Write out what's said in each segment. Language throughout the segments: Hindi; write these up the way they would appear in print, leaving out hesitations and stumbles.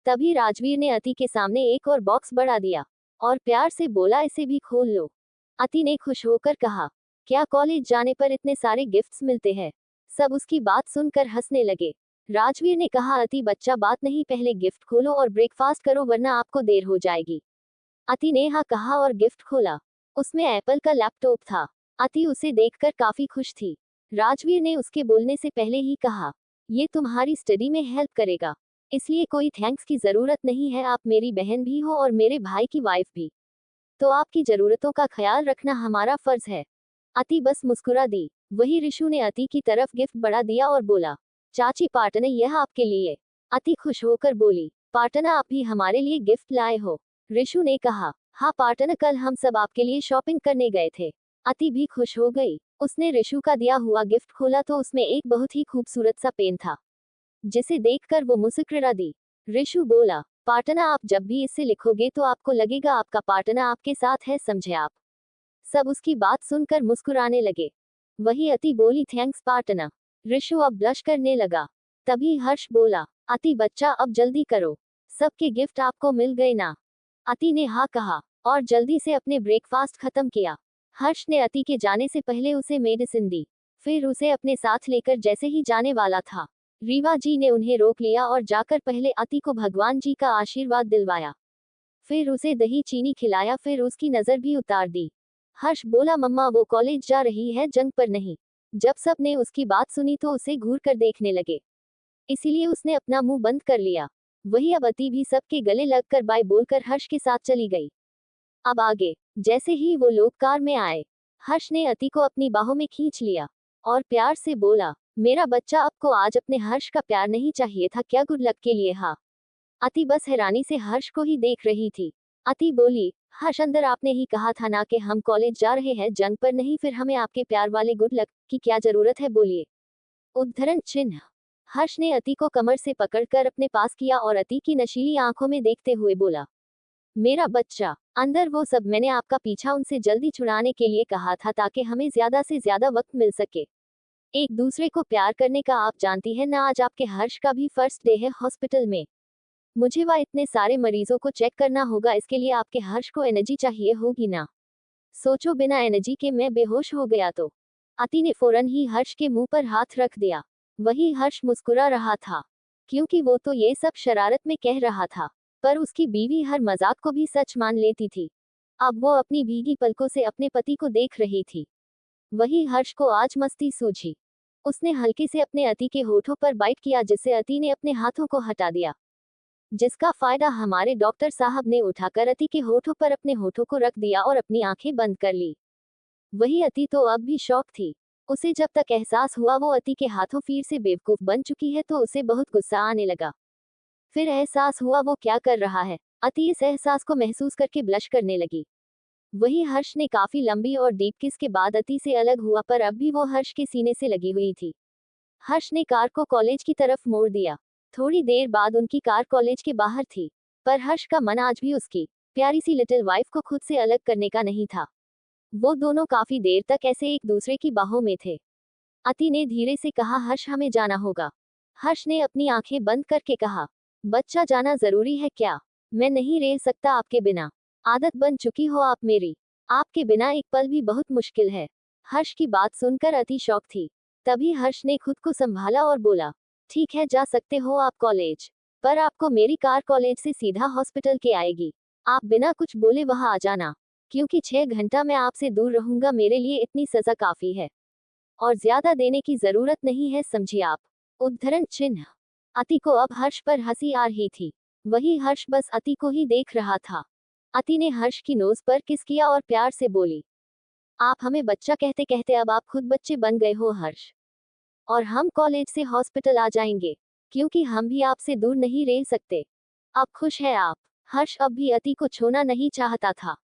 तभी राजवीर ने अति के सामने एक और बॉक्स बढ़ा दिया और प्यार से बोला, इसे भी खोल लो। अति ने खुश होकर कहा, क्या कॉलेज जाने पर इतने सारे गिफ्ट्स मिलते हैं? सब उसकी बात सुनकर हंसने लगे। राजवीर ने कहा, अति बच्चा बात नहीं, पहले गिफ्ट खोलो और ब्रेकफास्ट करो वरना आपको देर हो जाएगी। अति ने हाँ कहा और गिफ्ट खोला। उसमें एप्पल का लैपटॉप था। अति उसे देखकर काफी खुश थी। राजवीर ने उसके बोलने से पहले ही कहा, ये तुम्हारी स्टडी में हेल्प करेगा, इसलिए कोई थैंक्स की जरूरत नहीं है, आप मेरी बहन भी हो और मेरे भाई की वाइफ भी, तो आपकी जरूरतों का ख्याल रखना हमारा फर्ज है। अति बस मुस्कुरा दी। वही ऋषु ने अति की तरफ गिफ्ट बढ़ा दिया और बोला, चाची पाटना यह आपके लिए। अति खुश होकर बोली, पाटना आप भी हमारे लिए गिफ्ट लाए हो? ऋषु ने कहा, हाँ पाटना, कल हम सब आपके लिए शॉपिंग करने गए थे। अति भी खुश हो गई। उसने ऋषु का दिया हुआ गिफ्ट खोला तो उसमें एक बहुत ही खूबसूरत सा पेन था, जिसे देखकर वो मुस्कुरा दी। ऋषु बोला, पाटना आप जब भी इससे लिखोगे तो आपको लगेगा आपका पाटना आपके साथ है, समझे आप? सब उसकी बात सुनकर मुस्कुराने लगे। वही अति बोली, थैंक्स पाटना। ऋषु अब ब्लश करने लगा। तभी हर्ष बोला, अति बच्चा अब जल्दी करो, सबके गिफ्ट आपको मिल गए ना? अति ने हाँ कहा और जल्दी से अपने ब्रेकफास्ट खत्म किया। हर्ष ने अति के जाने से पहले उसे मेडिसिन दी। फिर उसे अपने साथ लेकर जैसे ही जाने वाला था, रीवा जी ने उन्हें रोक लिया और जाकर पहले अति को भगवान जी का आशीर्वाद दिलवाया। फिर उसे दही चीनी खिलाया, फिर उसकी नजर भी उतार दी। हर्ष बोला, मम्मा वो कॉलेज जा रही है, जंग पर नहीं। जब सब ने उसकी बात सुनी तो उसे घूर कर देखने लगे, इसीलिए उसने अपना मुंह बंद कर लिया। वही अब अति भी सबके गले लगकर बाय बोलकर हर्ष के साथ चली गई। अब आगे, जैसे ही वो लोग कार में आए, हर्ष ने अति को अपनी बाहों में खींच लिया और प्यार से बोला, मेरा बच्चा, आपको आज अपने हर्ष का प्यार नहीं चाहिए था क्या गुड लक के लिए? हाँ। अति बस हैरानी से हर्ष को ही देख रही थी। अति बोली, हर्ष अंदर आपने ही कहा था ना कि हम कॉलेज जा रहे हैं, जंग पर नहीं, फिर हमें आपके प्यार वाले गुड लक की क्या जरूरत है, बोलिए। उद्धरण चिन्ह। हर्ष ने अति को कमर से पकड़कर अपने पास किया और अति की नशीली आंखों में देखते हुए बोला, मेरा बच्चा, अंदर वो सब मैंने आपका पीछा उनसे जल्दी छुड़ाने के लिए कहा था ताकि हमें ज्यादा से ज्यादा वक्त मिल सके एक दूसरे को प्यार करने का। आप जानती है ना, आज आपके हर्ष का भी फर्स्ट डे है हॉस्पिटल में। मुझे वहाँ इतने सारे मरीजों को चेक करना होगा, इसके लिए आपके हर्ष को एनर्जी चाहिए होगी ना? सोचो, बिना एनर्जी के मैं बेहोश हो गया तो? अति ने फौरन ही हर्ष के मुंह पर हाथ रख दिया। वही हर्ष मुस्कुरा रहा था, क्योंकि वो तो ये सब शरारत में कह रहा था, पर उसकी बीवी हर मजाक को भी सच मान लेती थी। अब वो अपनी भीगी पलकों से अपने पति को देख रही थी। वही हर्ष को आज मस्ती सूझी। उसने हल्के से अपने अति के होठों पर बाइट किया, जिससे अति ने अपने हाथों को हटा दिया, जिसका फायदा हमारे डॉक्टर साहब ने उठाकर अति के होठों पर अपने होठों को रख दिया और अपनी आंखें बंद कर ली। वही अति तो अब भी शौक थी। उसे जब तक एहसास हुआ वो अति के हाथों फिर से बेवकूफ बन चुकी है तो उसे बहुत गुस्सा आने लगा। फिर एहसास हुआ वो क्या कर रहा है। अति इस एहसास को महसूस करके ब्लश करने लगी। वही हर्ष ने काफी लंबी और डीप किस के बाद अति से अलग हुआ, पर अब भी वो हर्ष के सीने से लगी हुई थी। हर्ष ने कार को कॉलेज की तरफ मोड़ दिया। थोड़ी देर बाद उनकी कार कॉलेज के बाहर थी, पर हर्ष का मन आज भी उसकी प्यारी सी लिटिल वाइफ को खुद से अलग करने का नहीं था। वो दोनों काफी देर तक ऐसे एक दूसरे की बाहों में थे। अति ने धीरे से कहा, हर्ष हमें जाना होगा। हर्ष ने अपनी आंखें बंद करके कहा, बच्चा जाना जरूरी है क्या? मैं नहीं रह सकता आपके बिना। आदत बन चुकी हो आप मेरी। आपके बिना एक पल भी बहुत मुश्किल है। हर्ष की बात सुनकर अति शॉक थी। तभी हर्ष ने खुद को संभाला और बोला, ठीक है जा सकते हो आप कॉलेज, पर आपको मेरी कार कॉलेज से सीधा हॉस्पिटल के आएगी। आप बिना कुछ बोले वहां आ जाना, क्योंकि 6 घंटा मैं आपसे दूर रहूंगा, मेरे लिए इतनी सजा काफी है और ज्यादा देने की जरूरत नहीं है, समझिए आप। उद्धरण चिन्ह। अति को अब हर्ष पर हंसी आ रही थी। वही हर्ष बस अति को ही देख रहा था। अति ने हर्ष की नोज पर किस किया और प्यार से बोली, आप हमें बच्चा कहते कहते अब आप खुद बच्चे बन गए हो हर्ष, और हम कॉलेज से हॉस्पिटल आ जाएंगे, क्योंकि हम भी आपसे दूर नहीं रह सकते। अब खुश है आप? हर्ष अब भी अति को छोड़ना नहीं चाहता था,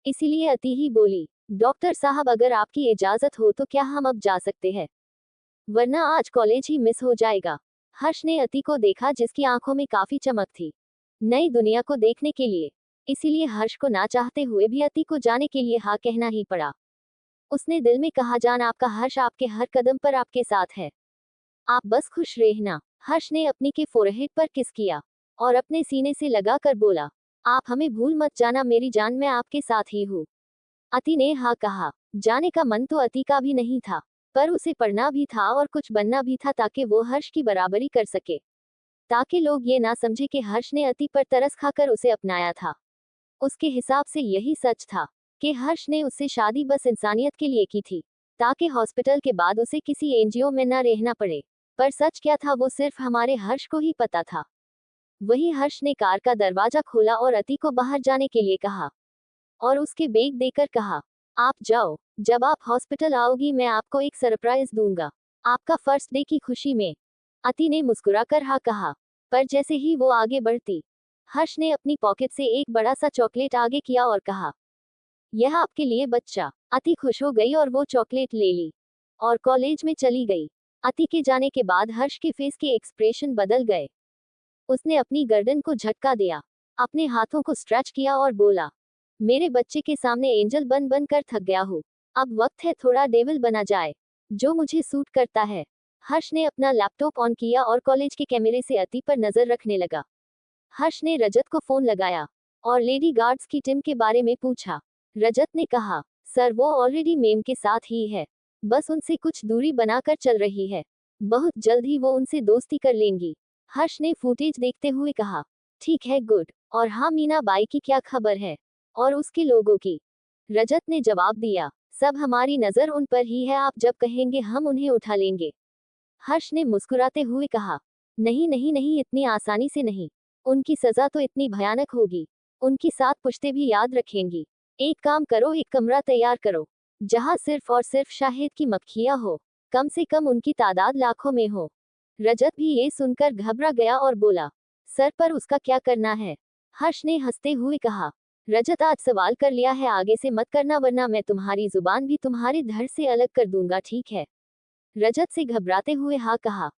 इसीलिए अति ही बोली, डॉक्टर साहब अगर आपकी इजाजत हो तो क्या हम अब जा सकते हैं, वरना आज कॉलेज ही मिस हो जाएगा। हर्ष ने अति को देखा, जिसकी आंखों में काफी चमक थी, नई दुनिया को देखने के लिए। इसीलिए हर्ष को ना चाहते हुए भी अति को जाने के लिए हाँ कहना ही पड़ा। उसने दिल में कहा, जान आपका हर्ष आपके हर कदम पर आपके साथ है, आप बस खुश रहना। हर्ष ने अपनी के फोरहेड पर किस किया और अपने सीने से लगाकर बोला, आप हमें भूल मत जाना मेरी जान, मैं आपके साथ ही हूँ। अति ने हाँ कहा। जाने का मन तो अति का भी नहीं था, पर उसे पढ़ना भी था और कुछ बनना भी था ताकि वो हर्ष की बराबरी कर सके, ताकि लोग ये ना समझे कि हर्ष ने अति पर तरस खाकर उसे अपनाया था। उसके हिसाब से यही सच था कि हर्ष ने उससे शादी बस इंसानियत के लिए की थी, ताकि हॉस्पिटल के बाद उसे किसी एनजीओ में न रहना पड़े। पर सच क्या था वो सिर्फ हमारे हर्ष को ही पता था। वही हर्ष ने कार का दरवाजा खोला और अति को बाहर जाने के लिए कहा और उसके बैग देकर कहा, आप जाओ, जब आप हॉस्पिटल आओगी मैं आपको एक सरप्राइज दूंगा, आपका फर्स्ट डे की खुशी में। अति ने मुस्कुराकर हाँ कहा, पर जैसे ही वो आगे बढ़ती, हर्ष ने अपनी पॉकेट से एक बड़ा सा चॉकलेट आगे किया और कहा, यह आपके लिए बच्चा। अति खुश हो गई और वो चॉकलेट ले ली और कॉलेज में चली गई। अति के जाने के बाद हर्ष के फेस के एक्सप्रेशन बदल गए। उसने अपनी गर्दन को झटका दिया, अपने हाथों को स्ट्रेच किया और बोला, मेरे बच्चे के सामने एंजल बन बन कर थक गया हूँ, अब वक्त है थोड़ा डेविल बना जाए, जो मुझे सूट करता है। हर्ष ने अपना लैपटॉप ऑन किया और कॉलेज के कैमरे से अति पर नजर रखने लगा। हर्ष ने रजत को फोन लगाया और लेडी गार्ड्स की टीम के बारे में पूछा। रजत ने कहा, सर वो ऑलरेडी मेम के साथ ही है, बस उनसे कुछ दूरी बनाकर चल रही है, बहुत जल्द ही वो उनसे दोस्ती कर लेंगी। हर्ष ने फुटेज देखते हुए कहा, ठीक है गुड, और हाँ मीना बाई की क्या खबर है, और उसके लोगों की? रजत ने जवाब दिया, सब हमारी नजर उन पर ही है, आप जब कहेंगे हम उन्हें उठा लेंगे। हर्ष ने मुस्कुराते हुए कहा, नहीं नहीं नहीं, इतनी आसानी से नहीं, उनकी सजा तो इतनी भयानक होगी, उनकी 7 पुश्तें भी याद रखेंगी। एक काम करो, एक कमरा तैयार करो जहां सिर्फ और सिर्फ शाहिद की मक्खियां हो, कम से कम उनकी तादाद लाखों में हो। रजत भी ये सुनकर घबरा गया और बोला, सर पर उसका क्या करना है? हर्ष ने हंसते हुए कहा, रजत आज सवाल कर लिया है, आगे से मत करना वरना मैं तुम्हारी जुबान भी तुम्हारे धड़ से अलग कर दूंगा, ठीक है? रजत से घबराते हुए हाँ कहा।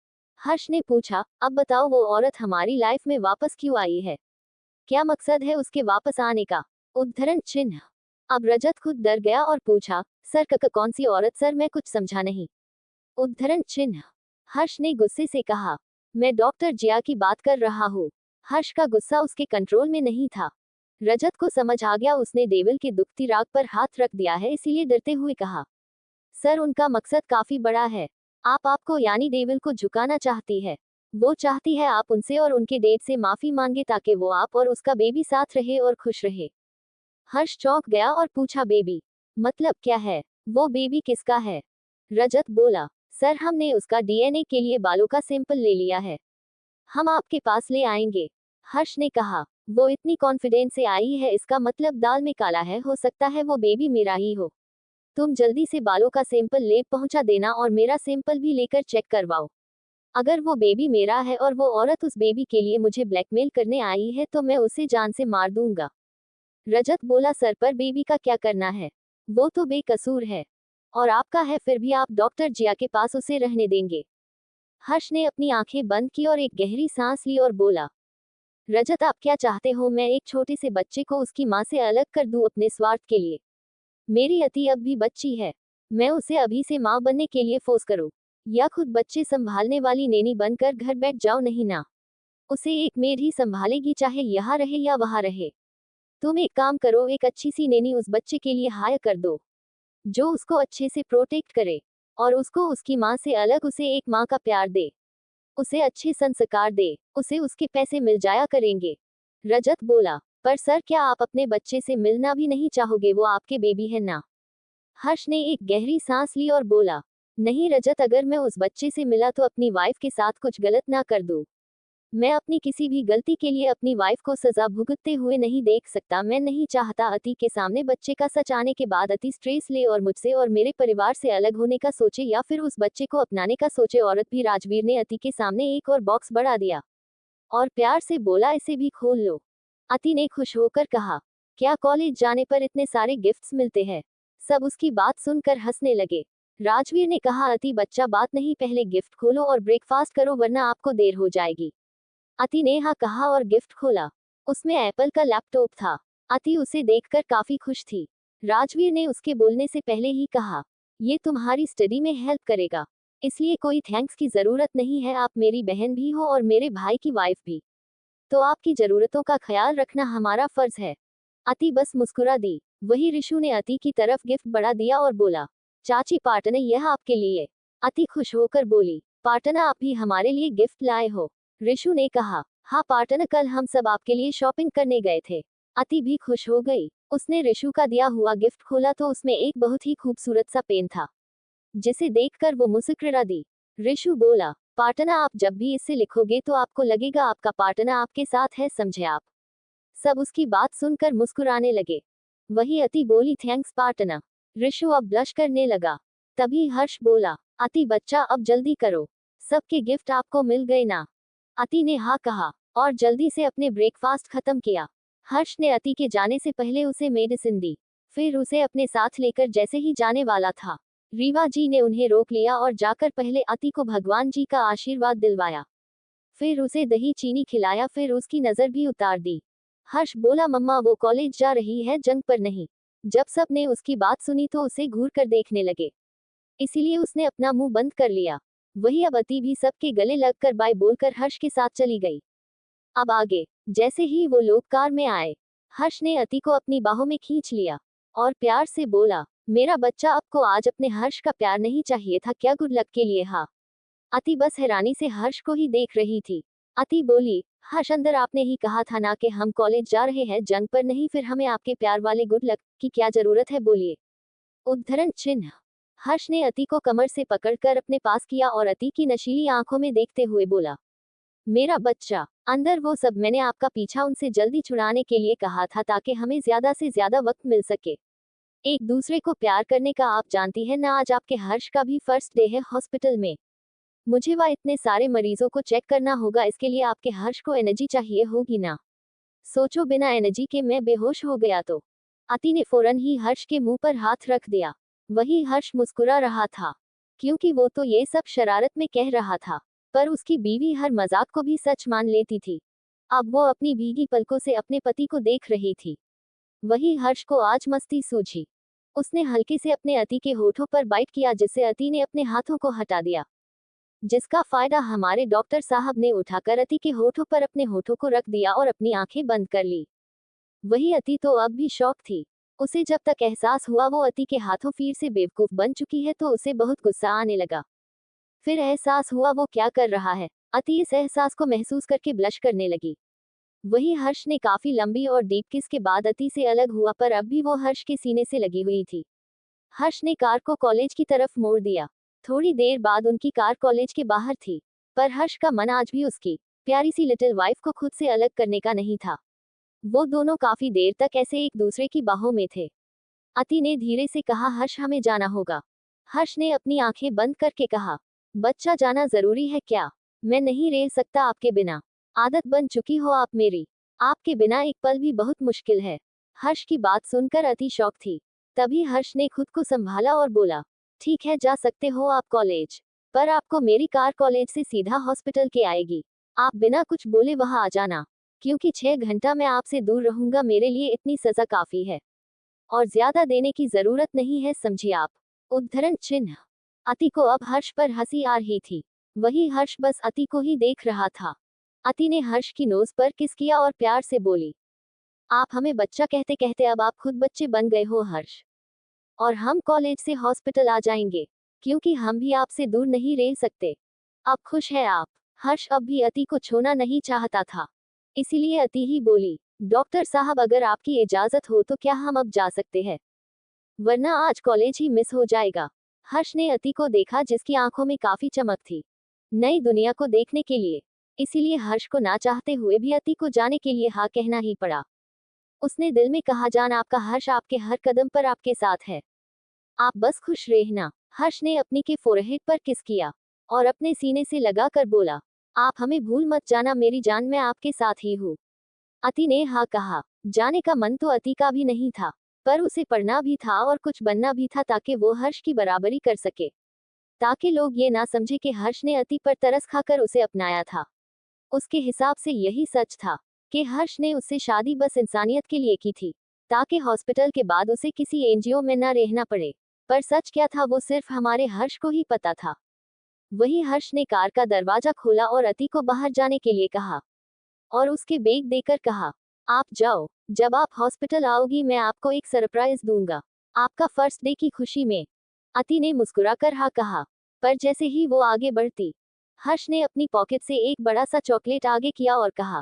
हर्ष ने पूछा, अब बताओ वो औरत हमारी लाइफ में वापस क्यों आई है? क्या मकसद है उसके वापस आने का? उद्धरण चिन्ह। अब रजत खुद डर गया और पूछा, सर कौन सी औरत सर, मैं कुछ समझा नहीं। उद्धरण चिन्ह। हर्ष ने गुस्से से कहा, मैं डॉक्टर जिया की बात कर रहा हूँ। हर्ष का गुस्सा उसके कंट्रोल में नहीं था। रजत को समझ आ गया उसने डेविल की दुखती राग पर हाथ रख दिया है, इसीलिए डरते हुए कहा, सर उनका मकसद काफी बड़ा है, आपको यानी डेविल को झुकाना चाहती है। वो चाहती है आप उनसे और उनके डेट से माफी मांगे ताकि वो आप और उसका बेबी साथ रहे और खुश रहे। हर्ष चौंक गया और पूछा, बेबी मतलब क्या है? वो बेबी किसका है? रजत बोला, सर हमने उसका डीएनए के लिए बालों का सैंपल ले लिया है, हम आपके पास ले आएंगे। हर्ष ने कहा, वो इतनी कॉन्फिडेंस से आई है, इसका मतलब दाल में काला है, हो सकता है वो बेबी मेरा ही हो। तुम जल्दी से बालों का सैंपल ले पहुंचा देना और मेरा सैंपल भी लेकर चेक करवाओ। अगर वो बेबी मेरा है और वो औरत उस बेबी के लिए मुझे ब्लैकमेल करने आई है तो मैं उसे जान से मार दूंगा। रजत बोला, सर पर बेबी का क्या करना है? वो तो बेकसूर है और आपका है, फिर भी आप डॉक्टर जिया के पास उसे रहने देंगे? हर्ष ने अपनी आंखें बंद की और एक गहरी सांस ली और बोला, रजत आप क्या चाहते हो, मैं एक छोटे से बच्चे को उसकी माँ से अलग कर दूं अपने स्वार्थ के लिए? मेरी अति अब भी बच्ची है, मैं उसे अभी से माँ बनने के लिए फोर्स करूं, या खुद बच्चे संभालने वाली नेनी बनकर घर बैठ जाओ? नहीं ना, उसे एक मेड ही संभालेगी, चाहे यहाँ रहे या वहाँ रहे। तुम एक काम करो, एक अच्छी सी नेनी उस बच्चे के लिए हायर कर दो, जो उसको अच्छे से प्रोटेक्ट करे और उसको उसकी माँ से अलग उसे एक माँ का प्यार दे, उसे अच्छे संस्कार दे, उसे उसके पैसे मिल जाया करेंगे। रजत बोला, पर सर क्या आप अपने बच्चे से मिलना भी नहीं चाहोगे? वो आपके बेबी है ना? हर्ष ने एक गहरी सांस ली और बोला, नहीं रजत, अगर मैं उस बच्चे से मिला तो अपनी वाइफ के साथ कुछ गलत ना कर दूं। मैं अपनी किसी भी गलती के लिए अपनी वाइफ को सजा भुगतते हुए नहीं देख सकता। मैं नहीं चाहता अति के सामने बच्चे का सच आने के बाद अति स्ट्रेस ले और मुझसे और मेरे परिवार से अलग होने का सोचे या फिर उस बच्चे को अपनाने का सोचे। औरत भी। राजवीर ने अति के सामने एक और बॉक्स बढ़ा दिया और प्यार से बोला, इसे भी खोल लो। अति ने खुश होकर कहा, क्या कॉलेज जाने पर इतने सारे गिफ्ट्स मिलते हैं? सब उसकी बात सुनकर हंसने लगे। राजवीर ने कहा, अति बच्चा बात नहीं, पहले गिफ्ट खोलो और ब्रेकफास्ट करो वरना आपको देर हो जाएगी। अति ने हाँ कहा और गिफ्ट खोला। उसमें एप्पल का लैपटॉप था। अति उसे देखकर काफी खुश थी। राजवीर ने उसके बोलने से पहले ही कहा, ये तुम्हारी स्टडी में हेल्प करेगा, इसलिए कोई थैंक्स की जरूरत नहीं है, आप मेरी बहन भी हो और मेरे भाई की वाइफ भी। तो आपकी जरूरतों का ख्याल रखना हमारा फर्ज है। अति बस मुस्कुरा दी। वही रिशु ने अति की तरफ गिफ्ट बढ़ा दिया और बोला, चाची पाटना यह आपके लिए। अति खुश होकर बोली, पाटना आप भी हमारे लिए गिफ्ट लाए हो। रिशु ने कहा, हाँ पाटना, कल हम सब आपके लिए शॉपिंग करने गए थे। अति भी खुश हो गई। उसने रिशु का दिया हुआ गिफ्ट खोला तो उसमें एक बहुत ही खूबसूरत सा पेन था, जिसे देखकर वो मुस्कुरा दी। रिशु बोला, पाटना आप जब भी इससे लिखोगे तो आपको लगेगा आपका पाटना आपके साथ है, समझे आप। सब उसकी बात सुनकर मुस्कुराने लगे। वही अति बोली, थैंक्स पाटना। रिशु अब ब्लश करने लगा। तभी हर्ष बोला, अति बच्चा अब जल्दी करो, सबके गिफ्ट आपको मिल गए ना। अति ने हाँ कहा और जल्दी से अपने ब्रेकफास्ट खत्म किया। हर्ष ने अति के जाने से पहले उसे मेडिसिन दी। फिर उसे अपने साथ लेकर जैसे ही जाने वाला था, रीवा जी ने उन्हें रोक लिया और जाकर पहले अति को भगवान जी का आशीर्वाद दिलवाया। फिर उसे दही चीनी खिलाया, फिर उसकी नजर भी उतार दी। हर्ष बोला, मम्मा वो कॉलेज जा रही है, जंग पर नहीं। जब सब ने उसकी बात सुनी तो उसे घूर कर देखने लगे, इसीलिए उसने अपना मुंह बंद कर लिया। वही अब अति भी सबके गले लगकर बाय बोलकर हर्ष के साथ चली गई। अब आगे, जैसे ही वो लोग कार में आए, हर्ष ने अति को अपनी बाहों में खींच लिया और प्यार से बोला, मेरा बच्चा, आपको आज अपने हर्ष का प्यार नहीं चाहिए था क्या, गुड लक के लिए। हाँ। अति बस हैरानी से हर्ष को ही देख रही थी। अति बोली, हर्ष अंदर आपने ही कहा था ना कि हम कॉलेज जा रहे हैं, जंग पर नहीं, फिर हमें आपके प्यार वाले गुड लक की क्या जरूरत है, बोलिए। उद्धरण चिन्ह। हर्ष ने अति को कमर से पकड़कर अपने पास किया और अति की नशीली आंखों में देखते हुए बोला, मेरा बच्चा, अंदर वो सब मैंने आपका पीछा उनसे जल्दी छुड़ाने के लिए कहा था ताकि हमें ज्यादा से ज्यादा वक्त मिल सके एक दूसरे को प्यार करने का। आप जानती है ना, आज आपके हर्ष का भी फर्स्ट डे है हॉस्पिटल में। मुझे वहाँ इतने सारे मरीजों को चेक करना होगा, इसके लिए आपके हर्ष को एनर्जी चाहिए होगी ना। सोचो, बिना एनर्जी के मैं बेहोश हो गया तो। अति ने फौरन ही हर्ष के मुंह पर हाथ रख दिया। वही हर्ष मुस्कुरा रहा था, क्योंकि वो तो ये सब शरारत में कह रहा था, पर उसकी बीवी हर मजाक को भी सच मान लेती थी। अब वो अपनी भीगी पलकों से अपने पति को देख रही थी। वही हर्ष को आज मस्ती सूझी। उसने हल्के से अपने अति के होठों पर बाइट किया, जिससे अति ने अपने हाथों को हटा दिया, जिसका फायदा हमारे डॉक्टर साहब ने उठाकर अति के होठों पर अपने होठों को रख दिया और अपनी आंखें बंद कर ली। वही अति तो अब भी शौक थी। उसे जब तक एहसास हुआ वो अति के हाथों फिर से बेवकूफ बन चुकी है तो उसे बहुत गुस्सा आने लगा। फिर एहसास हुआ वो क्या कर रहा है। अति इस एहसास को महसूस करके ब्लश करने लगी। वही हर्ष ने काफी लंबी और डीप किस के बाद अति से अलग हुआ, पर अब भी वो हर्ष के सीने से लगी हुई थी। हर्ष ने कार को कॉलेज की तरफ मोड़ दिया। थोड़ी देर बाद उनकी कार कॉलेज के बाहर थी, पर हर्ष का मन आज भी उसकी प्यारी सी लिटिल वाइफ को खुद से अलग करने का नहीं था। वो दोनों काफी देर तक ऐसे एक दूसरे की बाहों में थे। अति ने धीरे से कहा, हर्ष हमें जाना होगा। हर्ष ने अपनी आंखें बंद करके कहा, बच्चा जाना जरूरी है क्या? मैं नहीं रह सकता आपके बिना। आदत बन चुकी हो आप मेरी। आपके बिना एक पल भी बहुत मुश्किल है। हर्ष की बात सुनकर अति शॉक थी। तभी हर्ष ने खुद को संभाला और बोला, ठीक है, जा सकते हो आप कॉलेज, पर आपको मेरी कार कॉलेज से सीधा हॉस्पिटल के आएगी। आप बिना कुछ बोले वहां आ जाना, क्योंकि 6 घंटा मैं आपसे दूर रहूंगा। मेरे लिए इतनी सजा काफी है और ज्यादा देने की जरूरत नहीं है, समझिए आप। उद्धरण चिन्ह। अति को अब हर्ष पर हंसी आ रही थी। वही हर्ष बस अति को ही देख रहा था। अति ने हर्ष की नोज पर किस किया और प्यार से बोली, आप हमें बच्चा कहते कहते अब आप खुद बच्चे बन गए हो हर्ष, और हम कॉलेज से हॉस्पिटल आ जाएंगे, क्योंकि हम भी आपसे दूर नहीं रह सकते। अब खुश है आप? हर्ष अब भी अति को छोड़ना नहीं चाहता था, इसीलिए अति ही बोली, डॉक्टर साहब अगर आपकी इजाजत हो तो क्या हम अब जा सकते हैं, वरना आज कॉलेज ही मिस हो जाएगा। हर्ष ने अति को देखा, जिसकी आंखों में काफी चमक थी, नई दुनिया को देखने के लिए। इसीलिए हर्ष को ना चाहते हुए भी अति को जाने के लिए हाँ कहना ही पड़ा। उसने दिल में कहा, जान आपका हर्ष आपके हर कदम पर आपके साथ है, आप बस खुश रहना। हर्ष ने अपनी के फोरहेड पर किस किया और अपने सीने से लगा कर बोला, आप हमें भूल मत जाना मेरी जान, मैं आपके साथ ही हूँ। अति ने हाँ कहा। जाने का मन तो अति का भी नहीं था, पर उसे पढ़ना भी था और कुछ बनना भी था, ताकि वो हर्ष की बराबरी कर सके, ताकि लोग ये ना समझे कि हर्ष ने अति पर तरस खाकर उसे अपनाया था। उसके हिसाब से यही सच था कि हर्ष ने उससे शादी बस इंसानियत के लिए की थी, ताकि हॉस्पिटल के बाद उसे किसी एनजीओ में न रहना पड़े। पर सच क्या था वो सिर्फ हमारे हर्ष को ही पता था। वही हर्ष ने कार का दरवाजा खोला और अति को बाहर जाने के लिए कहा। और उसके बैग देकर कहा, आप जाओ, जब आप हॉस्पिटल आओगी मैं आपको एक सरप्राइज दूंगा, आपका फर्स्ट डे की खुशी में। अति ने मुस्कुराकर हाँ कहा, पर जैसे ही वो आगे बढ़ती, हर्ष ने अपनी पॉकेट से एक बड़ा सा चॉकलेट आगे किया और कहा,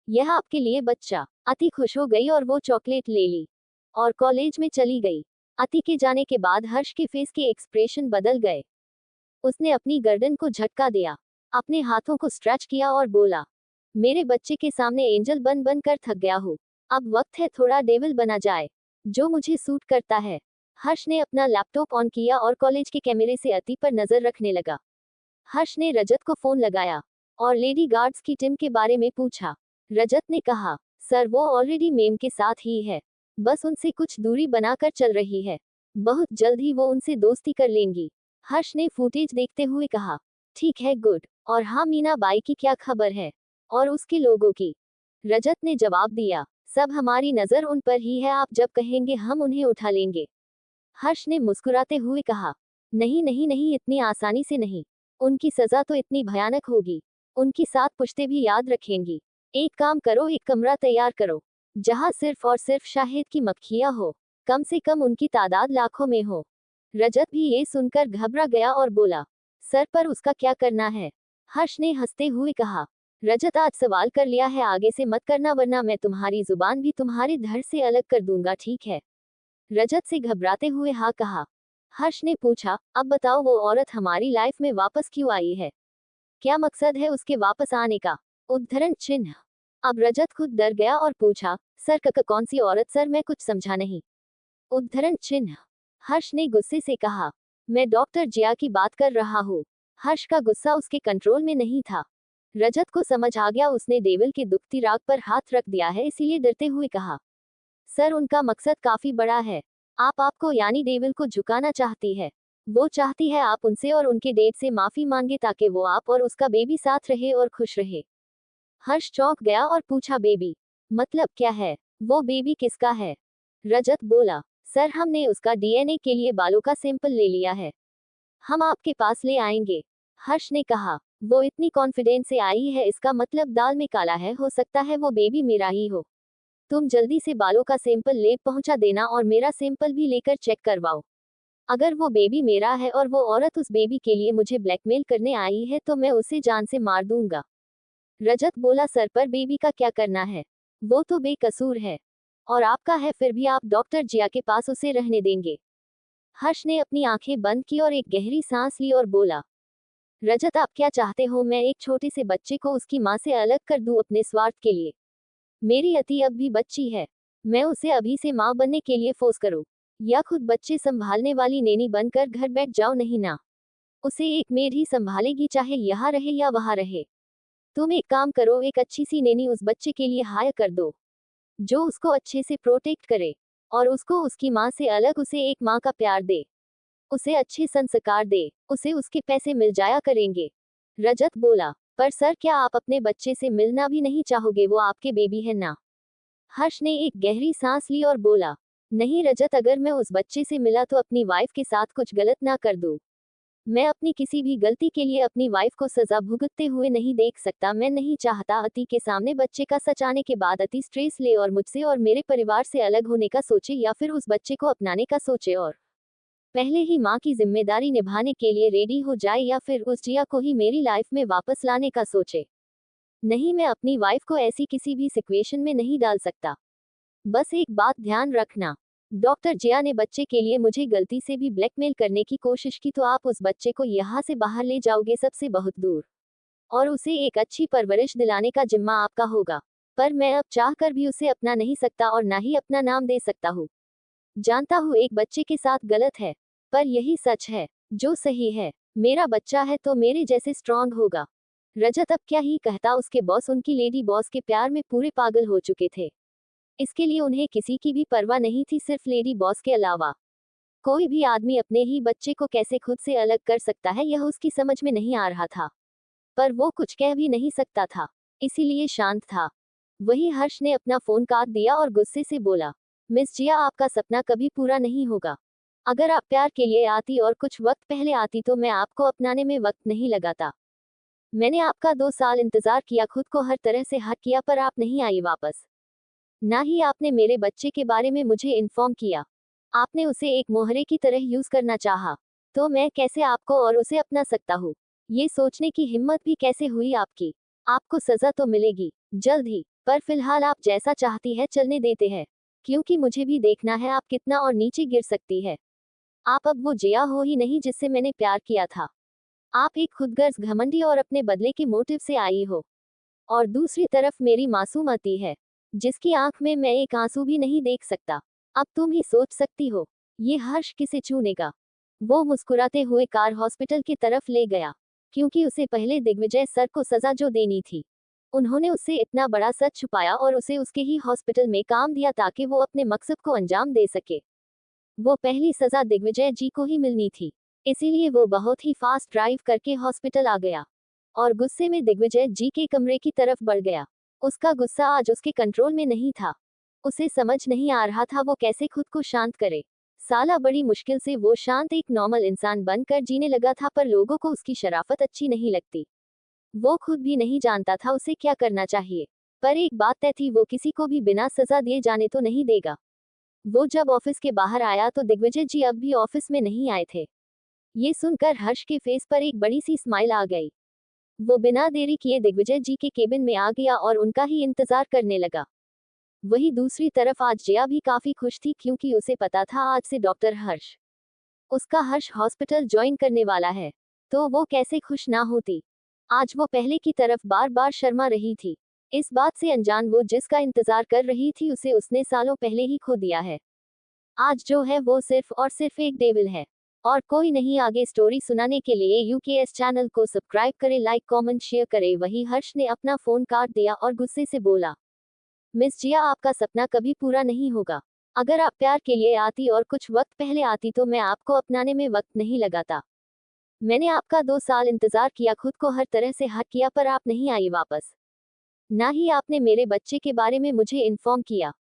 यह आपके लिए बच्चा। अति खुश हो गई और वो चॉकलेट ले ली और कॉलेज में चली गई। अति के जाने के बाद हर्ष के फेस के एक्सप्रेशन बदल गए। उसने अपनी गर्दन को झटका दिया, अपने हाथों को स्ट्रेच किया और बोला, मेरे बच्चे के सामने एंजल बन बन कर थक गया हूँ, अब वक्त है थोड़ा डेविल बना जाए, जो मुझे सूट करता है। हर्ष ने अपना लैपटॉप ऑन किया और कॉलेज के कैमरे से अति पर नजर रखने लगा। हर्ष ने रजत को फोन लगाया और लेडी गार्ड्स की टीम के बारे में पूछा। रजत ने कहा, सर वो ऑलरेडी मेम के साथ ही है, बस उनसे कुछ दूरी बनाकर चल रही है, बहुत जल्द ही वो उनसे दोस्ती कर लेंगी। हर्ष ने फुटेज देखते हुए कहा, ठीक है गुड, और हाँ मीना बाई की क्या खबर है, और उसके लोगों की? रजत ने जवाब दिया, सब हमारी नजर उन पर ही है, आप जब कहेंगे हम उन्हें उठा लेंगे। हर्ष ने मुस्कुराते हुए कहा, नहीं नहीं नहीं, इतनी आसानी से नहीं, उनकी सजा तो इतनी भयानक होगी, उनकी 7 पुश्तें भी याद रखेंगी। एक काम करो, एक कमरा तैयार करो जहां सिर्फ और सिर्फ शाहिद की मक्खियां हो, कम से कम उनकी तादाद लाखों में हो। रजत भी ये सुनकर घबरा गया और बोला, सर पर उसका क्या करना है? हर्ष ने हंसते हुए कहा, रजत आज सवाल कर लिया है, आगे से मत करना वरना मैं तुम्हारी जुबान भी तुम्हारे धड़ से अलग कर दूंगा, ठीक है? रजत से घबराते हुए हाँ कहा। हर्ष ने पूछा, अब बताओ वो औरत हमारी लाइफ में वापस क्यों आई है? क्या मकसद है उसके वापस आने का? उद्धरण चिन्ह। अब रजत खुद डर गया और पूछा, सर कौन सी औरत सर, मैं कुछ समझा नहीं। उद्धरण चिन्ह। हर्ष ने गुस्से से कहा, मैं डॉक्टर जिया की बात कर रहा हूँ। हर्ष का गुस्सा उसके कंट्रोल में नहीं था। रजत को समझ आ गया उसने देवल के दुखती राग पर हाथ रख दिया है, इसीलिए डरते हुए कहा, सर उनका मकसद काफी बड़ा है, आपको यानी देवल को झुकाना चाहती है। वो चाहती है आप उनसे और उनके डेट से माफी मांगे ताकि वो आप और उसका बेबी साथ रहे और खुश रहे। हर्ष चौंक गया और पूछा, बेबी मतलब क्या है? वो बेबी किसका है? रजत बोला, सर हमने उसका डीएनए के लिए बालों का सैंपल ले लिया है, हम आपके पास ले आएंगे। हर्ष ने कहा, वो इतनी कॉन्फिडेंस से आई है, इसका मतलब दाल में काला है, हो सकता है वो बेबी मेरा ही हो। तुम जल्दी से बालों का सैंपल ले पहुंचा देना और मेरा सैंपल भी लेकर चेक करवाओ। अगर वो बेबी मेरा है और वो औरत उस बेबी के लिए मुझे ब्लैकमेल करने आई है तो मैं उसे जान से मार दूंगा। रजत बोला, सर पर बेबी का क्या करना है? वो तो बेकसूर है और आपका है, फिर भी आप डॉक्टर जिया के पास उसे रहने देंगे? हर्ष ने अपनी आंखें बंद की और एक गहरी सांस ली और बोला, रजत आप क्या चाहते हो, मैं एक छोटे से बच्चे को उसकी माँ से अलग कर दूं अपने स्वार्थ के लिए? मेरी अति अब भी बच्ची है, मैं उसे अभी से माँ बनने के लिए फोर्स करूं, या खुद बच्चे संभालने वाली नेनी बनकर घर बैठ जाओ? नहीं ना, उसे एक मेड ही संभालेगी, चाहे यहाँ रहे या वहां रहे। तुम एक काम करो, एक अच्छी सी नेनी उस बच्चे के लिए हायर कर दो, जो उसको अच्छे से प्रोटेक्ट करे और उसको उसकी माँ से अलग उसे एक माँ का प्यार दे, उसे अच्छे संस्कार दे, उसे उसके पैसे मिल जाया करेंगे। रजत बोला, पर सर क्या आप अपने बच्चे से मिलना भी नहीं चाहोगे? वो आपके बेबी है ना? हर्ष ने एक गहरी सांस ली और बोला, नहीं रजत, अगर मैं उस बच्चे से मिला तो अपनी वाइफ के साथ कुछ गलत ना कर दूं। मैं अपनी किसी भी गलती के लिए अपनी वाइफ को सजा भुगतते हुए नहीं देख सकता। मैं नहीं चाहता अति के सामने बच्चे का सच आने के बाद अति स्ट्रेस ले और मुझसे और मेरे परिवार से अलग होने का सोचे, या फिर उस बच्चे को अपनाने का सोचे और पहले ही माँ की जिम्मेदारी निभाने के लिए रेडी हो जाए, या फिर उस जिया को ही मेरी लाइफ में वापस लाने का सोचे। नहीं, मैं अपनी वाइफ को ऐसी किसी भी सिचुएशन में नहीं डाल सकता। बस एक बात ध्यान रखना, डॉक्टर जिया ने बच्चे के लिए मुझे गलती से भी ब्लैकमेल करने की कोशिश की तो आप उस बच्चे को यहाँ से बाहर ले जाओगे, सबसे बहुत दूर, और उसे एक अच्छी परवरिश दिलाने का जिम्मा आपका होगा। पर मैं अब चाहकर भी उसे अपना नहीं सकता और ना ही अपना नाम दे सकता हूँ। जानता हूँ एक बच्चे के साथ गलत है, पर यही सच है जो सही है। मेरा बच्चा है तो मेरे जैसे स्ट्रांग होगा। रजत अब क्या ही कहता, उसके बॉस उनकी लेडी बॉस के प्यार में पूरे पागल हो चुके थे। इसके लिए उन्हें किसी की भी परवाह नहीं थी, सिर्फ लेडी बॉस के अलावा। कोई भी आदमी अपने ही बच्चे को कैसे खुद से अलग कर सकता है, यह उसकी समझ में नहीं आ रहा था, पर वो कुछ कह भी नहीं सकता था, इसीलिए शांत था। वही हर्ष ने अपना फोन काट दिया और गुस्से से बोला, मिस जिया आपका सपना कभी पूरा नहीं होगा। अगर आप प्यार के लिए आती और कुछ वक्त पहले आती तो मैं आपको अपनाने में वक्त नहीं लगाता। मैंने आपका 2 साल इंतजार किया, खुद को हर तरह से हक किया, पर आप नहीं आई वापस। ना ही आपने मेरे बच्चे के बारे में मुझे इन्फॉर्म किया। आपने उसे एक मोहरे की तरह यूज करना चाहा। तो मैं कैसे आपको और उसे अपना सकता हूँ? ये सोचने की हिम्मत भी कैसे हुई आपकी? आपको सजा तो मिलेगी जल्द ही, पर फिलहाल आप जैसा चाहती है चलने देते हैं, क्योंकि मुझे भी देखना है आप कितना और नीचे गिर सकती है। आप अब वो जिया हो ही नहीं जिससे मैंने प्यार किया था। आप एक खुदगर्ज, घमंडी और अपने बदले के मोटिव से आई हो। और दूसरी तरफ मेरी मासूम अति है, जिसकी आंख में मैं एक आंसू भी नहीं देख सकता। अब तुम ही सोच सकती हो, ये हर्ष किसे चूनेगा? वो मुस्कुराते हुए कार हॉस्पिटल की तरफ ले गया, क्योंकि उसे पहले दिग्विजय सर को सजा जो देनी थी, उन्होंने उससे इतना बड़ा सच छुपाया और उसे उसके ही हॉस्पिटल में काम दिया ताकि वो अपने मकसद को अंजाम दे सके। वो पहली सजा दिग्विजय जी को ही मिलनी थी, इसीलिए वो बहुत ही फास्ट ड्राइव करके हॉस्पिटल आ गया और गुस्से में दिग्विजय जी के कमरे की तरफ बढ़ गया। उसका गुस्सा आज उसके कंट्रोल में नहीं था। उसे समझ नहीं आ रहा था वो कैसे खुद को शांत करे। साला बड़ी मुश्किल से वो शांत एक नॉर्मल इंसान बनकर जीने लगा था, पर लोगों को उसकी शराफत अच्छी नहीं लगती। वो खुद भी नहीं जानता था उसे क्या करना चाहिए। पर एक बात तय थी, वो किसी को भी बिना सजा दिए जाने तो नहीं देगा। वो जब ऑफिस के बाहर आया तो दिग्विजय जी अब भी ऑफिस में नहीं आए थे। ये सुनकर हर्ष के फेस पर एक बड़ी सी स्माइल आ गई। वो बिना देरी किए दिग्विजय जी के केबिन में आ गया और उनका ही इंतजार करने लगा। वही दूसरी तरफ आज जया भी काफी खुश थी, क्योंकि उसे पता था आज से डॉक्टर हर्ष उसका हर्ष हॉस्पिटल ज्वाइन करने वाला है। तो वो कैसे खुश ना होती। आज वो पहले की तरफ बार बार शर्मा रही थी। इस बात से अनजान वो जिसका इंतजार कर रही थी उसे उसने सालों पहले ही खो दिया है। आज जो है वो सिर्फ और सिर्फ एक डेविल है और कोई नहीं। आगे स्टोरी सुनाने के लिए यूकेएस चैनल को सब्सक्राइब करें, लाइक कमेंट शेयर करें। वही हर्ष ने अपना फोन काट दिया और गुस्से से बोला, मिस जिया, आपका सपना कभी पूरा नहीं होगा। अगर आप प्यार के लिए आती और कुछ वक्त पहले आती तो मैं आपको अपनाने में वक्त नहीं लगाता। मैंने आपका 2 साल इंतजार किया, खुद को हर तरह से हक किया, पर आप नहीं आई वापस। ना ही आपने मेरे बच्चे के बारे में मुझे इन्फॉर्म किया।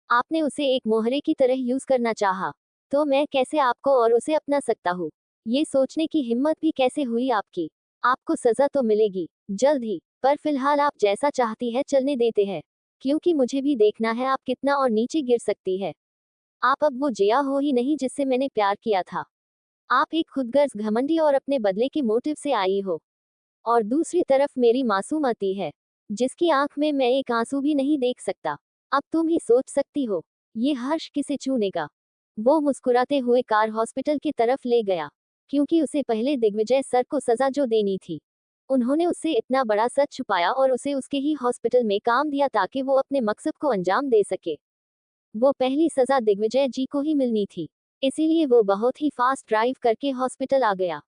आपने उसे एक मोहरे की तरह यूज करना चाहा। तो मैं कैसे आपको और उसे अपना सकता हूँ? ये सोचने की हिम्मत भी कैसे हुई आपकी? आपको सजा तो मिलेगी जल्द ही, पर फिलहाल आप जैसा चाहती है चलने देते हैं, क्योंकि मुझे भी देखना है आप कितना और नीचे गिर सकती है। आप अब वो जिया हो ही नहीं जिससे मैंने प्यार किया था। आप एक खुदगर्ज, घमंडी और अपने बदले के मोटिव से आई हो। और दूसरी तरफ मेरी मासूम अति है, जिसकी आंख में मैं एक आंसू भी नहीं देख सकता। अब तुम ही सोच सकती हो, ये हर्ष किसे चूनेगा? वो मुस्कुराते हुए कार हॉस्पिटल की तरफ ले गया, क्योंकि उसे पहले दिग्विजय सर को सजा जो देनी थी, उन्होंने उससे इतना बड़ा सच छुपाया और उसे उसके ही हॉस्पिटल में काम दिया ताकि वो अपने मकसद को अंजाम दे सके। वो पहली सजा दिग्विजय जी को ही मिलनी थी, इसीलिए वो बहुत ही फास्ट ड्राइव करके हॉस्पिटल आ गया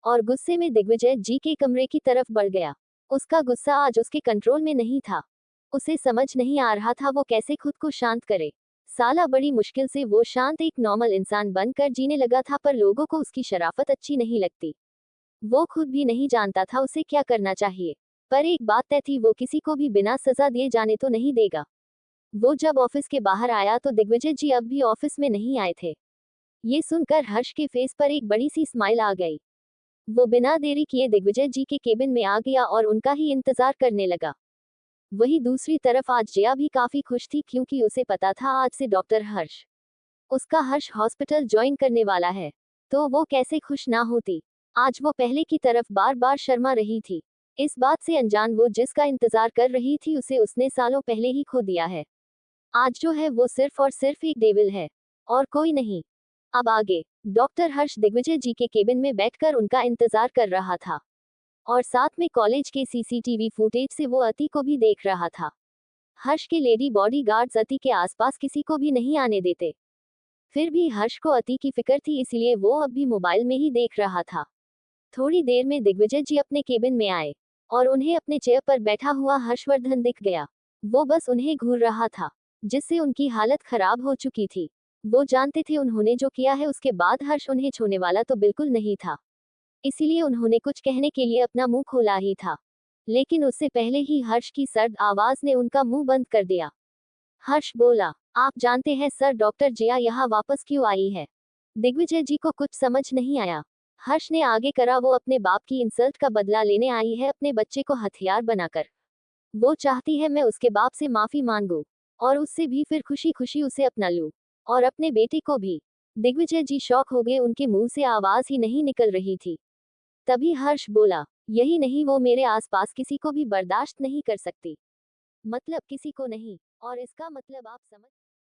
और गुस्से में दिग्विजय जी के कमरे की तरफ बढ़ गया। उसका गुस्सा आज उसके कंट्रोल में नहीं था। उसे समझ नहीं आ रहा था वो कैसे खुद को शांत करे। साला बड़ी मुश्किल से वो शांत एक नॉर्मल इंसान बनकर जीने लगा था, पर लोगों को उसकी शराफत अच्छी नहीं लगती। वो खुद भी नहीं जानता था उसे क्या करना चाहिए। पर एक बात तय थी, वो किसी को भी बिना सजा दिए जाने तो नहीं देगा। वो जब ऑफिस के बाहर आया तो दिग्विजय जी अब भी ऑफिस में नहीं आए थे। ये सुनकर हर्ष के फेस पर एक बड़ी सी स्माइल आ गई। वो बिना देरी किए दिग्विजय जी के केबिन में आ गया और उनका ही इंतजार करने लगा। वही दूसरी तरफ आज जया भी काफी खुश थी, क्योंकि उसे पता था आज से डॉक्टर हर्ष उसका हर्ष हॉस्पिटल ज्वाइन करने वाला है। तो वो कैसे खुश ना होती। आज वो पहले की तरफ बार बार शर्मा रही थी। इस बात से अनजान वो जिसका इंतजार कर रही थी उसे उसने सालों पहले ही खो दिया है। आज जो है वो सिर्फ और सिर्फ एक डेविल है और कोई नहीं। अब आगे डॉक्टर हर्ष दिग्विजय जी के केबिन में बैठकर उनका इंतजार कर रहा था और साथ में कॉलेज के सीसीटीवी फुटेज से वो अति को भी देख रहा था। हर्ष के लेडी बॉडीगार्ड्स अति के आसपास किसी को भी नहीं आने देते। फिर भी हर्ष को अति की फिक्र थी, इसलिए वो अब भी मोबाइल में ही देख रहा था। थोड़ी देर में दिग्विजय जी अपने केबिन में आए और उन्हें अपने चेयर पर बैठा हुआ हर्षवर्धन दिख गया। वो बस उन्हें घूर रहा था, जिससे उनकी हालत खराब हो चुकी थी। वो जानते थे उन्होंने जो किया है उसके बाद हर्ष उन्हें छूने वाला तो बिल्कुल नहीं था, इसीलिए उन्होंने कुछ कहने के लिए अपना मुंह खोला ही था, लेकिन उससे पहले ही हर्ष की सर्द आवाज ने उनका मुंह बंद कर दिया। हर्ष बोला, आप जानते हैं सर, डॉक्टर जया यहाँ वापस क्यों आई है? दिग्विजय जी को कुछ समझ नहीं आया। हर्ष ने आगे करा, वो अपने बाप की इंसल्ट का बदला लेने आई है, अपने बच्चे को हथियार बनाकर। वो चाहती है मैं उसके बाप से माफी मांगूं और उससे भी फिर खुशी खुशी उसे अपना लूं और अपने बेटे को भी। दिग्विजय जी शॉक हो गए, उनके मुंह से आवाज ही नहीं निकल रही थी। तभी हर्ष बोला, यही नहीं, वो मेरे आसपास किसी को भी बर्दाश्त नहीं कर सकती। मतलब किसी को नहीं। और इसका मतलब आप समझ